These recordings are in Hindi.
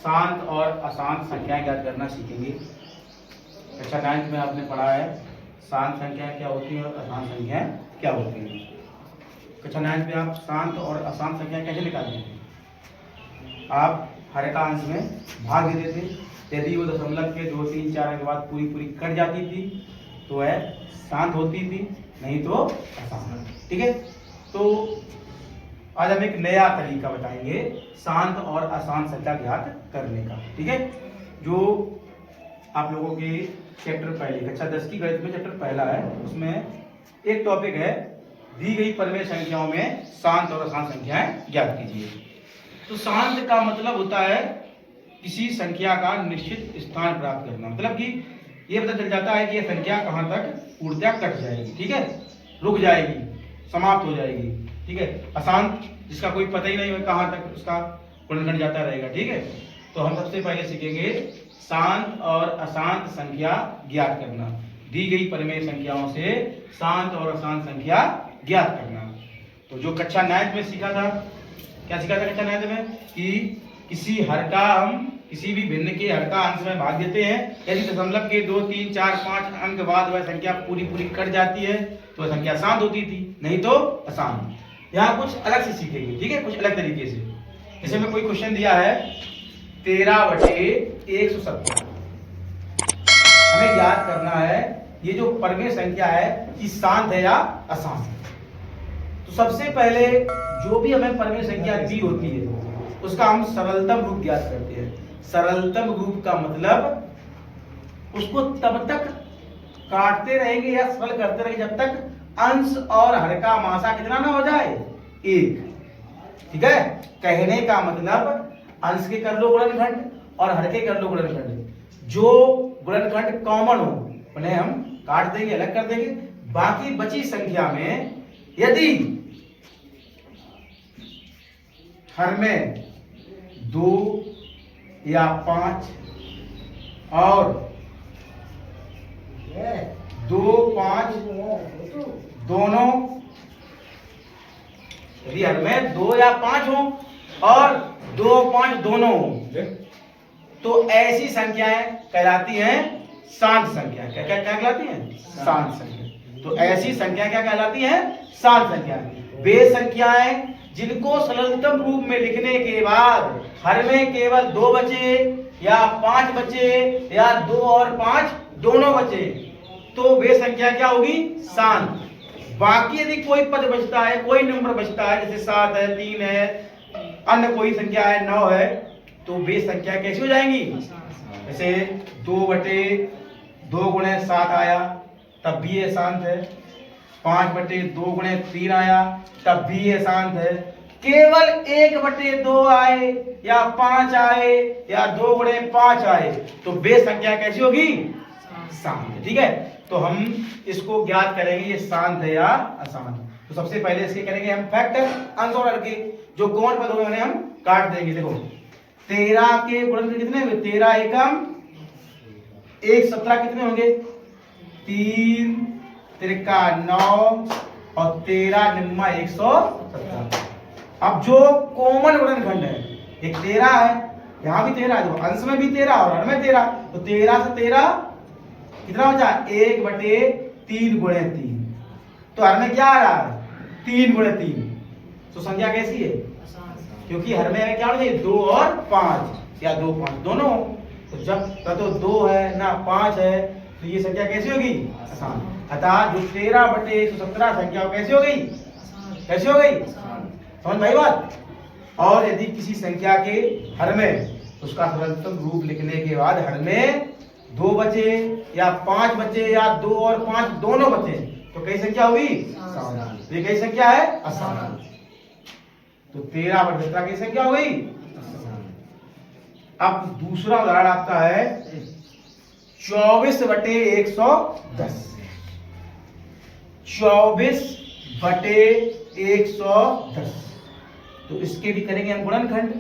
शांत और अशांत संख्याएं ज्ञात करना सीखेंगे। कक्षा 9 में आपने पढ़ा है शांत संख्याएं क्या होती हैं और अशांत संख्याएं क्या होती हैं। कक्षा 9 में आप शांत और अशांत संख्याएं कैसे निकालेंगे? आप हर एक अंश में भाग देते थे, यदि वो दशमलव के 2, 3, 4 के बाद पूरी कट जाती थी तो वह शांत होती थी, नहीं तो अशांत। ठीक है, तो आज हम एक नया तरीका बताएंगे शांत और अशांत संख्या ज्ञात करने का। ठीक है, जो आप लोगों के चैप्टर पहले कक्षा 10 की गणित में चैप्टर पहला है, उसमें एक टॉपिक है दी गई परिमेय संख्याओं में शांत और अशांत संख्याएं ज्ञात कीजिए। तो शांत का मतलब होता है किसी संख्या का निश्चित स्थान प्राप्त करना, मतलब कि ये पता चल जाता है कि यह संख्या कहाँ तक पूर्णतः कट जाएगी, ठीक है, रुक जाएगी, समाप्त हो जाएगी। ठीक है, अशांत जिसका कोई पता ही नहीं है कहाँ तक उसका गुणनखंड जाता रहेगा। ठीक है, तो हम सबसे पहले सीखेंगे शांत और अशांत संख्या ज्ञात करना, दी गई परिमेय संख्याओं से शांत और अशांत संख्या ज्ञात करना। तो जो कक्षा 9 में सीखा था, क्या सीखा था कक्षा 9 में कि किसी हर का हम किसी भी भिन्न के हर का अंश में भाग देते हैं, यदि दशमलव के 2, 3, 4, 5 अंक बाद वह संख्या पूरी कट जाती है तो वह संख्या शांत होती थी, नहीं तो अशांत। यहाँ कुछ अलग से सीखेंगे, ठीक है, कुछ अलग तरीके से। जैसे में कोई क्वेश्चन दिया है 13/170, हमें ज्ञात करना है ये जो परिमेय संख्या है कि शांत है या अशांत। तो सबसे पहले जो भी हमें परिमेय संख्या दी होती है उसका हम सरलतम रूप ज्ञात करते हैं। सरलतम रूप का मतलब उसको तब तक काटते रहेंगे या सरल करते रहेंगे जब तक अंश और हर का मासा कितना ना हो जाए, 1। ठीक है, कहने का मतलब अंश के कर लो गुणनखंड और हर के कर लो गुणनखंड, जो गुणनखंड कॉमन हो उन्हें हम काट देंगे, अलग कर देंगे। बाकी बची संख्या में यदि हर में 2 या 5 और 2, 5 दोनों, यदि हर में 2 या 5 हो और 2, 5 दोनों हो तो ऐसी संख्याएं कहलाती हैं शांत संख्या। क्या क्या कहलाती हैं? शांत संख्या। तो ऐसी संख्या क्या कहलाती हैं? शांत संख्या। वे संख्याएं जिनको सरलतम रूप में लिखने के बाद हर में केवल 2 बचे या 5 बचे या 2 और 5 दोनों बचे तो वे संख्या क्या होगी? शांत। बाकी यदि कोई पद बचता है, कोई नंबर बचता है, जैसे 7 है, 3 है, अन्य कोई संख्या है, 9 है, तो वे संख्या कैसी हो जाएंगी? जैसे 2/2 गुणे 7 आया तब भी ये शांत है, 5/2 गुणे 3 आया तब भी ये शांत है। केवल 1/2 आए या 5 आए या 2 गुणे 5 आए तो वे संख्या कैसी होगी? शांत। ठीक है, तो हम इसको ज्ञात करेंगे ये शांत है या अशांत। तो सबसे पहले इसके करेंगे हम फैक्टर, अंश और हर के जो गौण पद होंगे उन्हें हम काट देंगे। देखो 13 के गुणनखंड कितने होंगे? 13 एकम 1, 17 कितने होंगे? 3 त्रिका 9 और 13 निम्मा 117। अब जो कॉमन गुणनखंड है एक 13 है, यहाँ भी 13 है, तो अंश में भी 13 और हर में 13, तो 13 से 13 कितना बचा? 1/3 गुणे 3, तो हर में क्या आ रहा है? 3 गुणे 3। तो संख्या कैसी है? क्योंकि हर में क्या होना चाहिए? 2 और 5 या 2, 5 दोनों। तो जब ना तो 2 है ना 5 है तो ये संख्या कैसी होगी? अशांत। अतः जो 13/117 संख्या कैसी हो गई? कैसी हो गई? समझ भाई बात। और यदि किसी संख्या के हर में उसका सरलतम रूप लिखने के बाद हर में 2 बचे या 5 बचे या 2 और 5 दोनों बचे तो कई संख्या होगी? शांत। ये कई संख्या है? अशांत। तो 13/17 की संख्या हो गई। अब दूसरा उदाहरण आपका है 24/110। 24/110, तो इसके भी करेंगे हम गुणनखंड,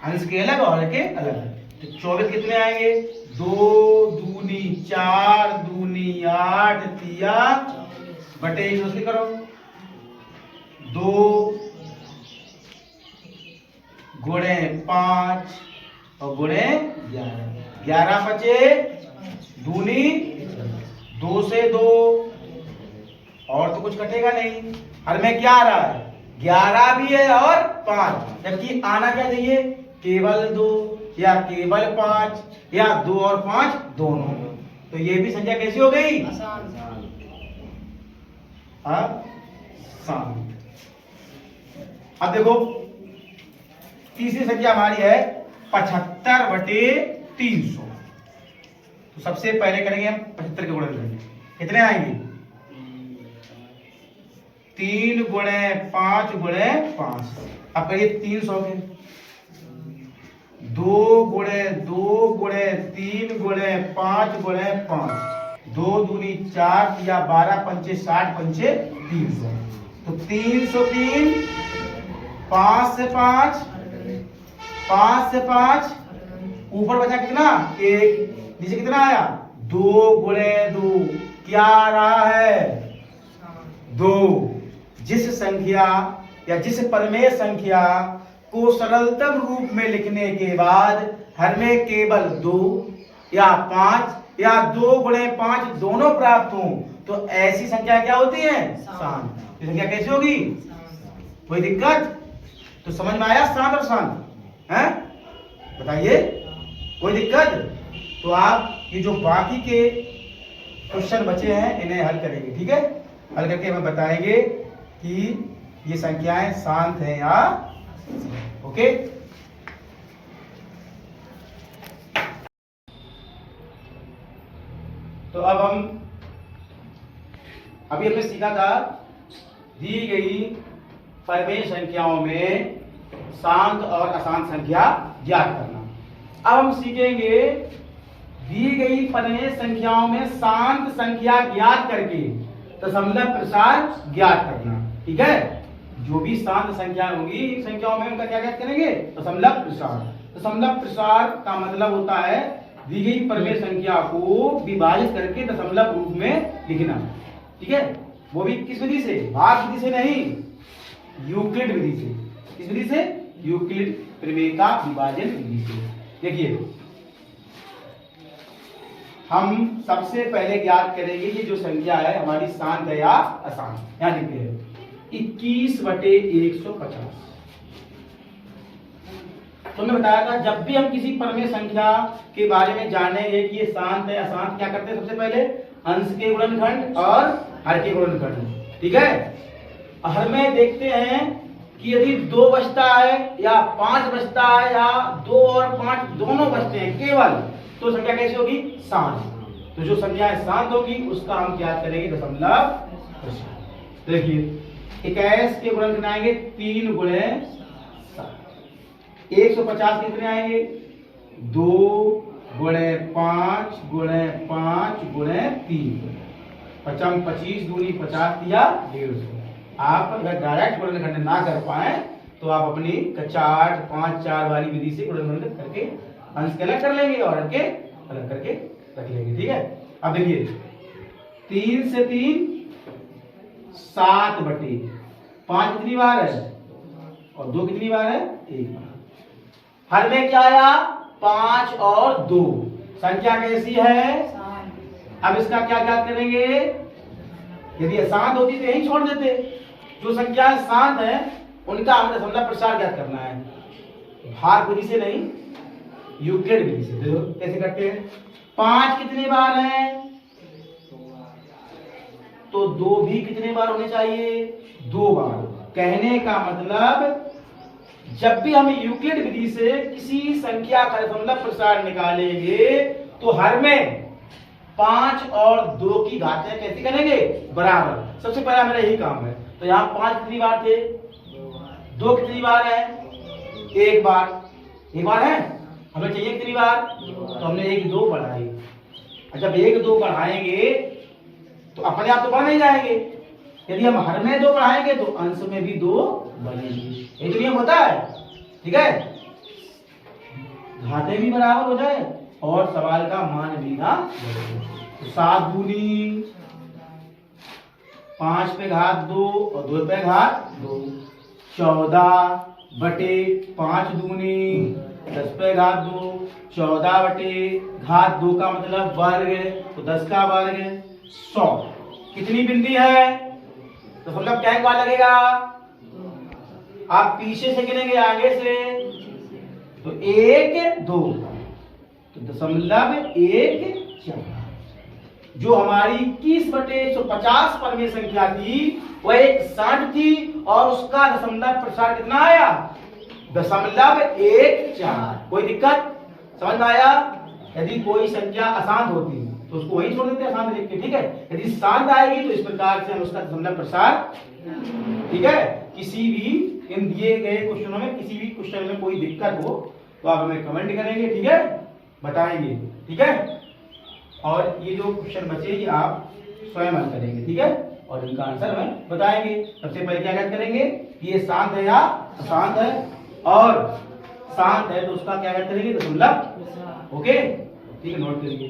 अंश के अलग और हर के अलग। तो 24 कितने आएंगे? 2 दूनी 4 दूनी 8 तिया बटे 1 करो, 2 गुणे 5 और गुणे 11 बचे दूनी 2 से 2 और तो कुछ कटेगा नहीं। हर में 11 है, 11 भी है और 5, जबकि आना क्या चाहिए केवल 2 या केवल 5 या 2 और 5 दोनों। तो ये भी संख्या कैसी हो गई आसान। अब देखो तीसरी संख्या हमारी है 75/300। तो सबसे पहले करेंगे हम 75 के गुणन। कितने आएंगे 3 गुणे 5 गुणे 5। अब करिए 300 के 2 गुणे 2 गुणे 3 गुणे 5 गुणे 5। 2 दूनी 4 या 12 पंचे 60 पंचे 300। तो 303 5 से 5 5 से 5 ऊपर बचा कितना 1, नीचे कितना आया 2 गुणे 2 क्या आ रहा है 2। जिस संख्या या जिस परमेय संख्या को सरलतम रूप में लिखने के बाद हर में केवल 2 या 5 या 2 गुणे 5 दोनों प्राप्त हो तो ऐसी संख्या क्या होती है शांत। संख्या कैसी होगी कोई दिक्कत तो समझ में आया शांत और शांत है बताइए कोई दिक्कत। तो आप ये जो बाकी के क्वेश्चन बचे हैं इन्हें हल करेंगे ठीक है। हल करके हमें बताएंगे कि ये संख्याएं शांत हैं या ओके। तो अब हम अभी हमने सीखा था दी गई परमेय संख्याओं में शांत और अशांत संख्या ज्ञात करना। अब हम सीखेंगे दी गई परमेय संख्याओं में शांत संख्या ज्ञात करके दशमलव प्रसार ज्ञात करना ठीक है। जो भी शांत संख्या होगी इन संख्याओं में उनका क्या ज्ञात करेंगे दशमलव प्रसार। दशमलव प्रसार का मतलब होता है दी गई परमेय संख्या को विभाजित करके दशमलव रूप में लिखना ठीक है। वो भी किस विधि से भाग विधि से नहीं यूक्लिड विधि से। किस विधि से यूक्लिड प्रमेय का विभाजन विधि से। देखिए हम सबसे पहले ज्ञात करेंगे ये जो संख्या है हमारी शांत है या अशांत। यहां लिखते हैं 21/150। तो मैं बताया था जब भी हम किसी परमेय संख्या के बारे में जानेंगे कि ये शांत है अशांत क्या करते हैं सबसे पहले अंश के गुणनखंड और हर के गुणनखंड ठीक है। हर में देखते हैं कि यदि 2 बचता है या 5 बचता है या 2 और 5 दोनों बचते हैं केवल तो संख्या कैसी होगी शांत। तो जो संख्या शांत होगी उसका हम क्या करेंगे दशमलव प्रसार। देखिए 21 के गुणनखंड आएंगे 3 गुणे 7। 150 कितने आएंगे 2 गुणे 5 गुणे 5 गुणे 3। 25 दूनी 50 दिया 150। आप अगर डायरेक्ट गुणनखंड ना कर पाए तो आप अपनी 4 5 4 वाली विधि से गुणनखंड करके अंश के अलग कर लेंगे और हर के अलग करके रख लेंगे ठीक है। अब देखिए 3 से 3 7/5 कितनी बार है और 2 कितनी बार है 1 बार। हर में क्या आया 5 और 2 संख्या कैसी है अब इसका क्या ज्ञात करेंगे। यदि अशांत होती तो यही छोड़ देते। जो संख्या शांत है उनका हमें दशमलव प्रसार ज्ञात करना है भाग विधि से नहीं यूक्लिड विधि से। देखो कैसे करते हैं 5 कितनी बार है तो 2 भी कितने बार होने चाहिए 2 बार। कहने का मतलब जब भी हम यूक्लिड विधि से किसी संख्या का दशमलव प्रसार निकालेंगे तो हर में 5 और 2 की घातें कैसे करेंगे बराबर। सबसे पहला मेरा यही काम है। तो यहाँ 5 कितनी बार थे 2 कितनी बार है 1 बार। 1 बार है हमें चाहिए कितनी बार तो हमने 1 2 बढ़ाई। जब 1 2 बढ़ाएंगे तो अपने आप तो बढ़ नहीं जाएंगे। यदि हम हर में 2 बढ़ाएंगे तो अंश में भी 2 बढ़ेंगे। ये तो नियम होता है ठीक है। घातें भी बराबर हो जाए और सवाल का मान भी ना 7 दूनी 5 पे घात 2 और 2 पे घात 2 14/5 दूनी 10 पे घात 2 14/2 का मतलब वर्ग, तो 10 का वर्ग 100। कितनी बिंदी है? तो मतलब क्या एक बार लगेगा, आप पीछे से गिनेंगे आगे से, तो 1 2, तो 0.14। जो हमारी 21/150 परमेय संख्या थी वह एक 60 थी और उसका दशमलव प्रसार कितना आया? 0.14। कोई दिक्कत? समझ में आया? यदि कोई संख्या अशांत होती तो उसको वही छोड़ देते अशांत लिख के, ठीक है। यदि शांत आएगी तो इस प्रकार से हम उसका दशमलव प्रसार, ठीक है। किसी भी इन दिए गए क्वेश्चनों में किसी भी क्वेश्चन में कोई दिक्कत हो तो आप हमें कमेंट करेंगे, ठीक है, बताएंगे, ठीक है। और ये जो क्वेश्चन बचे ये आप स्वयं हल करेंगे, ठीक है, और इनका आंसर हमें बताएंगे। सबसे पहले क्या करेंगे कि ये शांत है या अशांत है, और शांत है तो उसका क्या करेंगे? दशमलव। ओके, ठीक है, नोट करिए।